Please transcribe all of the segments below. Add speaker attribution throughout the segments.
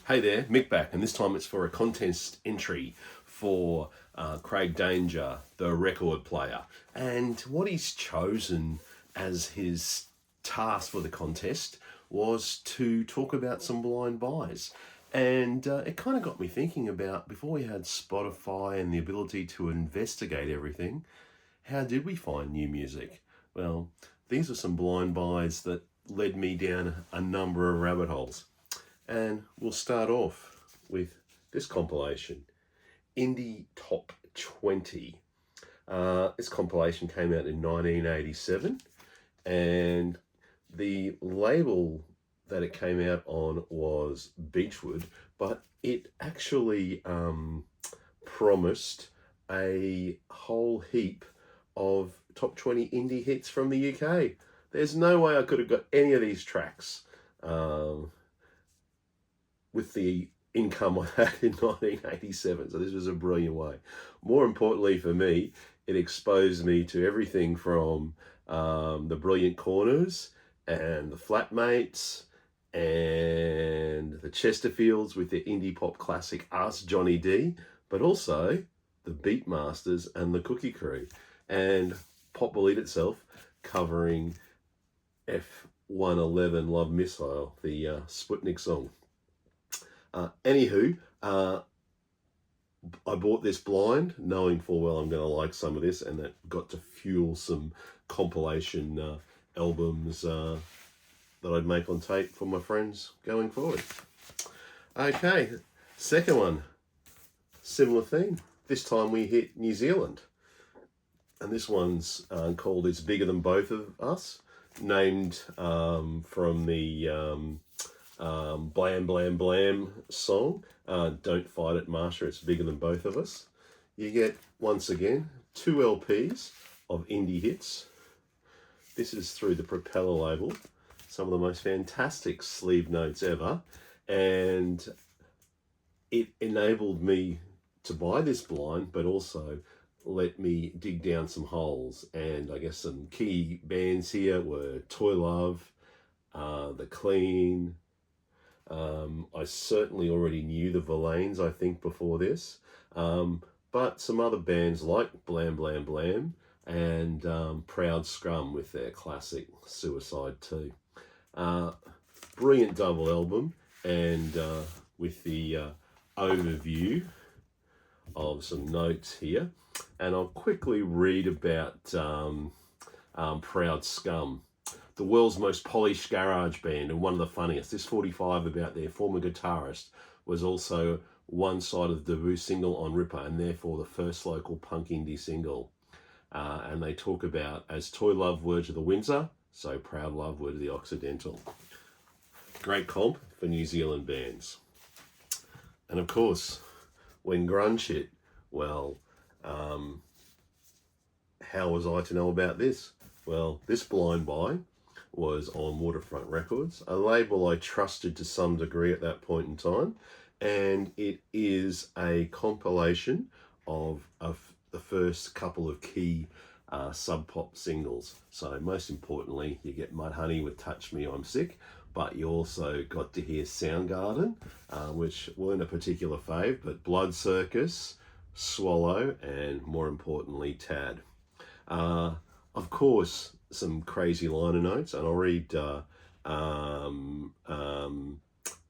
Speaker 1: Hey there, Mick back, and this time it's for a contest entry for Craig Danger, the record player. And what he's chosen as his task for the contest was to talk about some blind buys. And it kind of got me thinking about, before we had Spotify and the ability to investigate everything, how did we find new music? Well, these are some blind buys that led me down a number of rabbit holes. And we'll start off with this compilation, Indie Top 20. This compilation came out in 1987, and the label that it came out on was Beechwood, but it actually promised a whole heap of top 20 indie hits from the UK. There's no way I could have got any of these tracks with the income I had in 1987. So this was a brilliant way. More importantly for me, it exposed me to everything from the Brilliant Corners and the Flatmates and the Chesterfields with their indie pop classic Ask Johnny D, but also the Beatmasters and the Cookie Crew, and Pop Will Eat Itself covering F-111 Love Missile, the Sputnik song. Anywho, I bought this blind, knowing full well I'm going to like some of this, and that got to fuel some compilation albums that I'd make on tape for my friends going forward. Okay, second one, similar theme. This time we hit New Zealand, and this one's called It's Bigger Than Both of Us, named from the Blam Blam Blam song, Don't Fight It Marsha, It's Bigger Than Both of Us. You get, once again, 2 LPs of indie hits. This is through the Propeller label, some of the most fantastic sleeve notes ever, and it enabled me to buy this blind, but also let me dig down some holes. And I guess some key bands here were Toy Love, The Clean. I certainly already knew the Verlaines, I think, before this, but some other bands like Blam Blam Blam and Proud Scrum with their classic Suicide 2. Brilliant double album, and with the overview of some notes here, and I'll quickly read about Proud Scum. The world's most polished garage band and one of the funniest. This 45 about their former guitarist was also one side of the debut single on Ripper, and therefore the first local punk indie single. And they talk about, as Toy Love were to the Windsor, so Proud Love were to the Occidental. Great comp for New Zealand bands. And of course, when grunge hit, well, how was I to know about this? Well, this blind buy was on Waterfront Records, a label I trusted to some degree at that point in time, and it is a compilation of the first couple of key sub pop singles. So most importantly, you get Mudhoney with Touch Me I'm Sick, but you also got to hear Soundgarden, which weren't a particular fave, but Blood Circus, Swallow, and more importantly, Tad. Of course, some crazy liner notes, and I'll read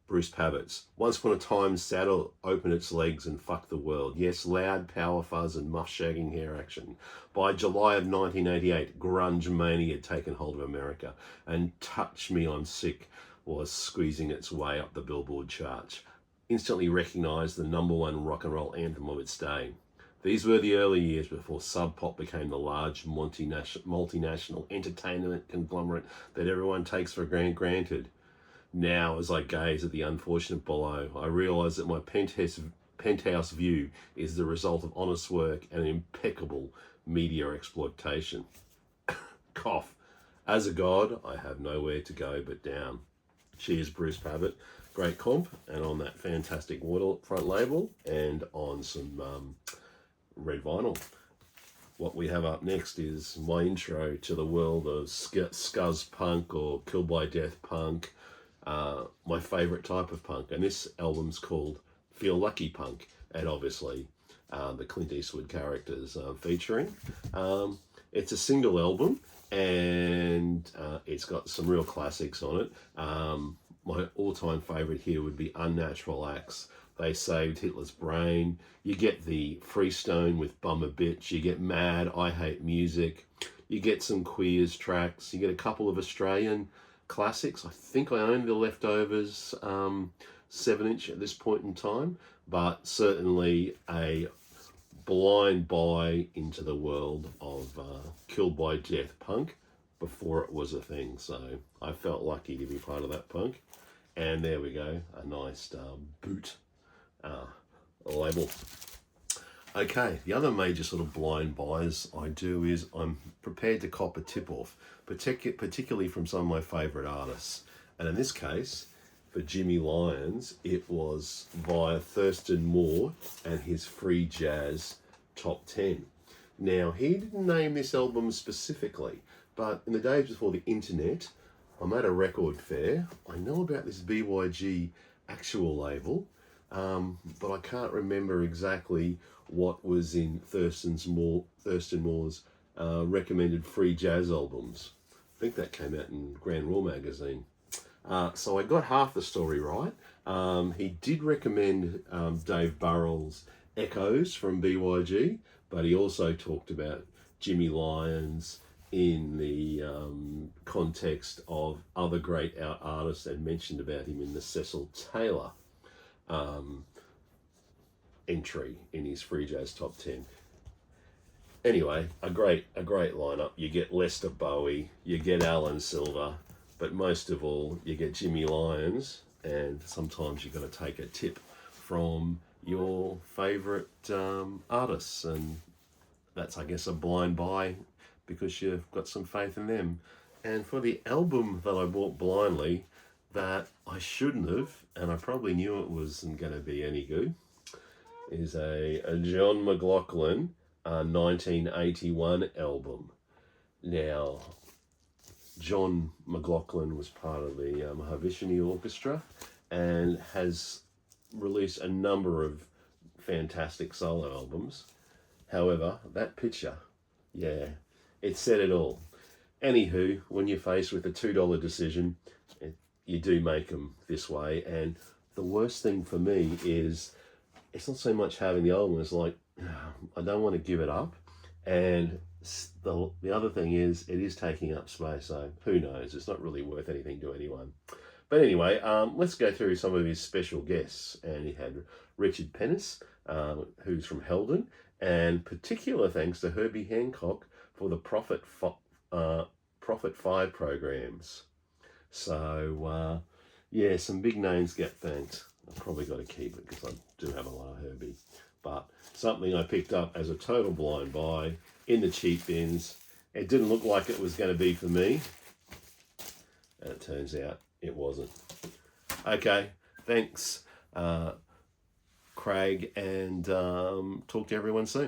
Speaker 1: Bruce Pavitt's. Once upon a time, saddle opened its legs and fucked the world. Yes, loud power fuzz and muff shagging hair action. By July of 1988, grunge mania had taken hold of America, and Touch Me I'm Sick was squeezing its way up the Billboard charts. Instantly recognised the #1 rock and roll anthem of its day. These were the early years before Sub Pop became the large multinational entertainment conglomerate that everyone takes for granted. Now, as I gaze at the unfortunate below, I realise that my penthouse view is the result of honest work and impeccable media exploitation. Cough. As a god, I have nowhere to go but down. Cheers, Bruce Pavitt. Great comp, and on that fantastic Waterfront label, and on some red vinyl. What we have up next is my intro to the world of scuzz punk or Kill by Death punk, my favourite type of punk. And this album's called Feel Lucky Punk, and obviously the Clint Eastwood characters featuring. It's a single album, and it's got some real classics on it. My all-time favourite here would be Unnatural Acts. They Saved Hitler's Brain. You get the Freestone with Bummer Bitch. You get Mad, I Hate Music. You get some Queers tracks. You get a couple of Australian classics. I think I own The Leftovers 7-inch at this point in time, but certainly a blind buy into the world of Killed by Death punk before it was a thing. So I felt lucky to be part of that punk. And there we go, a nice boot label. Okay, the other major sort of blind buys I do is I'm prepared to cop a tip-off, particularly from some of my favourite artists. And in this case, for Jimmy Lyons, it was via Thurston Moore and his Free Jazz Top 10. Now, he didn't name this album specifically, but in the days before the internet, I'm at a record fair. I know about this BYG actual label, but I can't remember exactly what was in Thurston Moore's recommended free jazz albums. I think that came out in Grand Raw magazine. So I got half the story right. He did recommend Dave Burrell's Echoes from BYG, but he also talked about Jimmy Lyons in the context of other great artists, and mentioned about him in the Cecil Taylor entry in his Free Jazz Top 10. Anyway, a great lineup. You get Lester Bowie, you get Alan Silver, but most of all, you get Jimmy Lyons, and sometimes you've got to take a tip from your favourite artists, and that's, I guess, a blind buy because you've got some faith in them. And for the album that I bought blindly, that I shouldn't have, and I probably knew it wasn't going to be any good, is a John McLaughlin 1981 album. Now, John McLaughlin was part of the Mahavishnu Orchestra and has released a number of fantastic solo albums. However, that picture, yeah, it said it all. Anywho, when you're faced with a $2 decision, you do make them this way. And the worst thing for me is it's not so much having the album, it's like, I don't want to give it up. And the other thing is, it is taking up space, so who knows? It's not really worth anything to anyone. But anyway, let's go through some of his special guests. And he had Richard Pennis, who's from Heldon, and particular thanks to Herbie Hancock for the Prophet 5 programs. So, yeah, some big names get thanked. I've probably got to keep it because I do have a lot of Herbie. But something I picked up as a total blind buy in the cheap bins. It didn't look like it was going to be for me, and it turns out it wasn't. Okay, thanks, Craig, and talk to everyone soon.